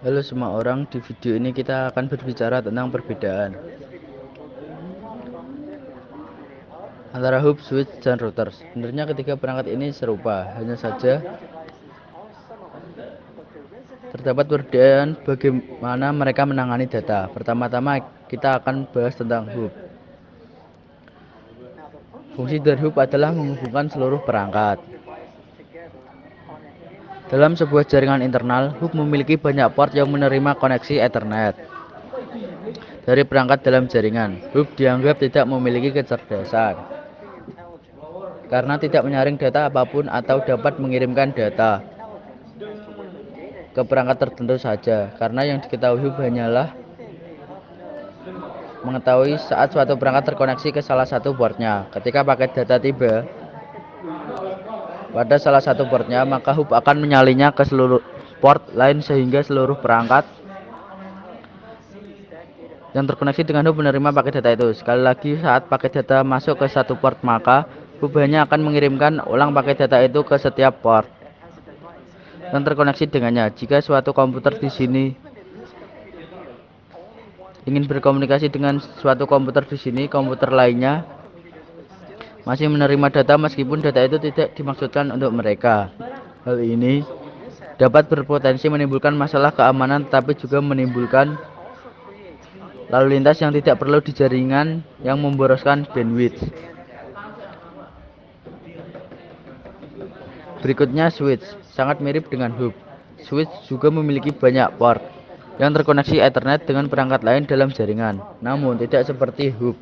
Halo semua orang, di video ini kita akan berbicara tentang perbedaan antara hub, switch, dan router. Sebenarnya ketiga perangkat ini serupa, hanya saja terdapat perbedaan bagaimana mereka menangani data. Pertama-tama kita akan bahas tentang hub. Fungsi dari hub adalah menghubungkan seluruh perangkat. Dalam sebuah jaringan internal, hub memiliki banyak port yang menerima koneksi Ethernet dari perangkat dalam jaringan. Hub dianggap tidak memiliki kecerdasan karena tidak menyaring data apapun atau dapat mengirimkan data ke perangkat tertentu saja, karena yang diketahui hub hanyalah mengetahui saat suatu perangkat terkoneksi ke salah satu portnya. Ketika paket data tiba pada salah satu portnya, maka hub akan menyalinnya ke seluruh port lain sehingga seluruh perangkat yang terkoneksi dengan hub menerima paket data itu. Sekali lagi, saat paket data masuk ke satu port, maka hub hanya akan mengirimkan ulang paket data itu ke setiap port yang terkoneksi dengannya. Jika suatu komputer di sini ingin berkomunikasi dengan suatu komputer di sini, komputer lainnya masih menerima data meskipun data itu tidak dimaksudkan untuk mereka. Hal ini dapat berpotensi menimbulkan masalah keamanan, tetapi juga menimbulkan lalu lintas yang tidak perlu di jaringan yang memboroskan bandwidth. Berikutnya switch, sangat mirip dengan hub. Switch juga memiliki banyak port yang terkoneksi Ethernet dengan perangkat lain dalam jaringan, namun tidak seperti hub.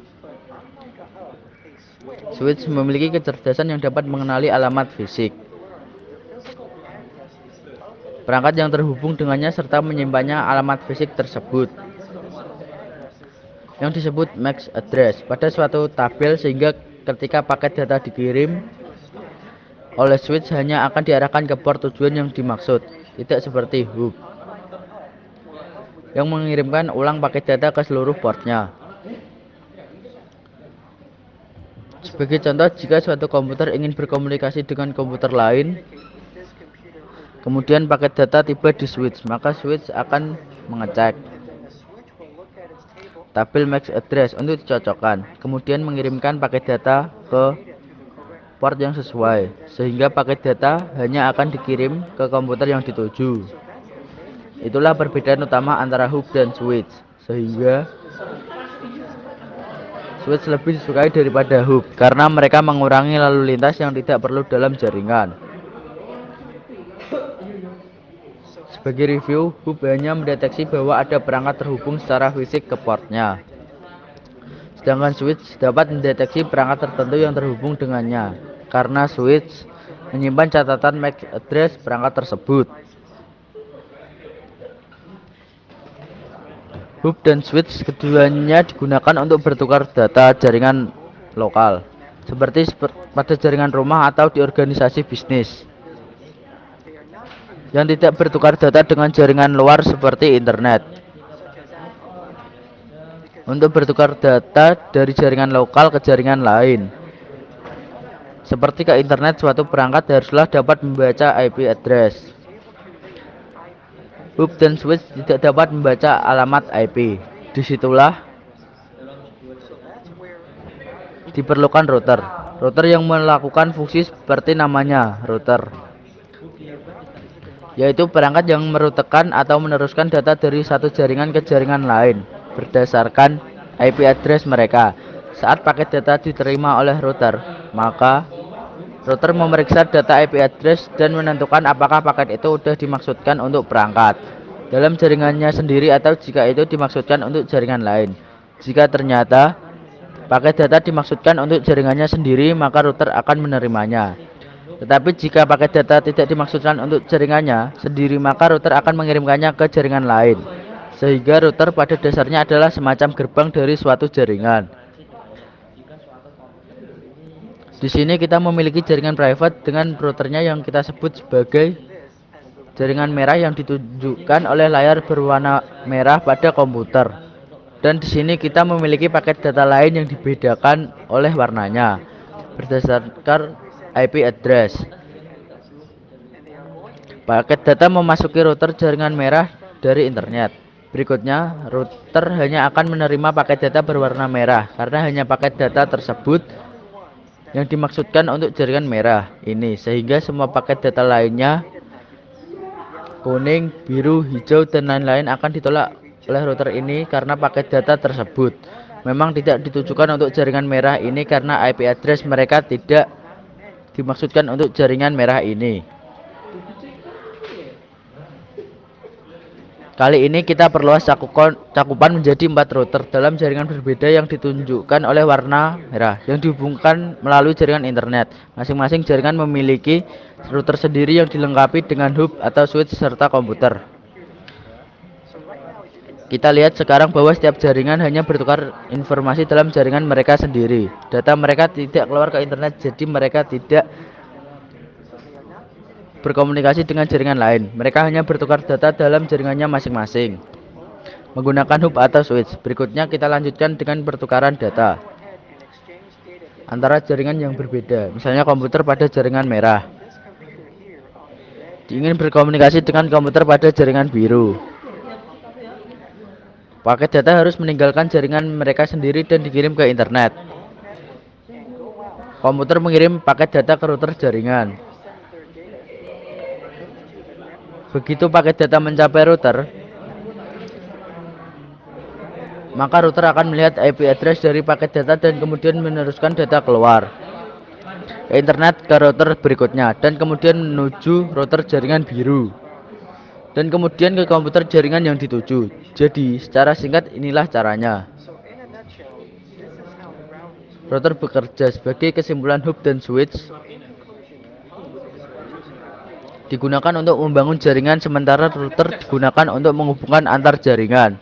Switch memiliki kecerdasan yang dapat mengenali alamat fisik perangkat yang terhubung dengannya serta menyimpannya alamat fisik tersebut yang disebut MAC address pada suatu tabel, sehingga ketika paket data dikirim oleh switch hanya akan diarahkan ke port tujuan yang dimaksud, tidak seperti hub yang mengirimkan ulang paket data ke seluruh portnya. Sebagai contoh, jika suatu komputer ingin berkomunikasi dengan komputer lain, kemudian paket data tiba di switch, maka switch akan mengecek tabel MAC address untuk dicocokkan, kemudian mengirimkan paket data ke port yang sesuai, sehingga paket data hanya akan dikirim ke komputer yang dituju. Itulah perbedaan utama antara hub dan switch, sehingga switch lebih disukai daripada hub karena mereka mengurangi lalu lintas yang tidak perlu dalam jaringan. Sebagai review, hub hanya mendeteksi bahwa ada perangkat terhubung secara fisik ke portnya, sedangkan switch dapat mendeteksi perangkat tertentu yang terhubung dengannya, karena switch menyimpan catatan MAC address perangkat tersebut. Hub dan switch keduanya digunakan untuk bertukar data jaringan lokal, seperti pada jaringan rumah atau di organisasi bisnis, yang tidak bertukar data dengan jaringan luar seperti internet. Untuk bertukar data dari jaringan lokal ke jaringan lain, seperti ke internet, suatu perangkat haruslah dapat membaca IP address. Hub dan switch tidak dapat membaca alamat IP. Disitulah diperlukan router. Router yang melakukan fungsi seperti namanya, router, yaitu perangkat yang merutekan atau meneruskan data dari satu jaringan ke jaringan lain berdasarkan IP address mereka. Saat paket data diterima oleh router, maka router memeriksa data IP address dan menentukan apakah paket itu sudah dimaksudkan untuk perangkat dalam jaringannya sendiri atau jika itu dimaksudkan untuk jaringan lain. Jika ternyata paket data dimaksudkan untuk jaringannya sendiri, maka router akan menerimanya. Tetapi jika paket data tidak dimaksudkan untuk jaringannya sendiri, maka router akan mengirimkannya ke jaringan lain. Sehingga router pada dasarnya adalah semacam gerbang dari suatu jaringan. Di sini kita memiliki jaringan private dengan routernya yang kita sebut sebagai jaringan merah yang ditunjukkan oleh layar berwarna merah pada komputer. Dan di sini kita memiliki paket data lain yang dibedakan oleh warnanya berdasarkan IP address. Paket data memasuki router jaringan merah dari internet. Berikutnya, router hanya akan menerima paket data berwarna merah karena hanya paket data tersebut yang dimaksudkan untuk jaringan merah ini, sehingga semua paket data lainnya kuning, biru, hijau, dan lain-lain akan ditolak oleh router ini karena paket data tersebut memang tidak ditujukan untuk jaringan merah ini karena IP address mereka tidak dimaksudkan untuk jaringan merah ini. Kali ini kita perluas cakupan menjadi 4 router dalam jaringan berbeda yang ditunjukkan oleh warna merah yang dihubungkan melalui jaringan internet. Masing-masing jaringan memiliki router sendiri yang dilengkapi dengan hub atau switch serta komputer. Kita lihat sekarang bahwa setiap jaringan hanya bertukar informasi dalam jaringan mereka sendiri. Data mereka tidak keluar ke internet, jadi mereka tidak berkomunikasi dengan jaringan lain. Mereka hanya bertukar data dalam jaringannya masing-masing menggunakan hub atau switch. Berikutnya kita lanjutkan dengan pertukaran data antara jaringan yang berbeda. Misalnya komputer pada jaringan merah ingin berkomunikasi dengan komputer pada jaringan biru. Paket data harus meninggalkan jaringan mereka sendiri dan dikirim ke internet. Komputer mengirim paket data ke router jaringan. Begitu paket data mencapai router, maka router akan melihat IP address dari paket data dan kemudian meneruskan data keluar ke internet ke router berikutnya dan kemudian menuju router jaringan biru dan kemudian ke komputer jaringan yang dituju. Jadi, secara singkat inilah caranya. Router bekerja sebagai kesimpulan hub dan switch digunakan untuk membangun jaringan, sementara router digunakan untuk menghubungkan antar jaringan.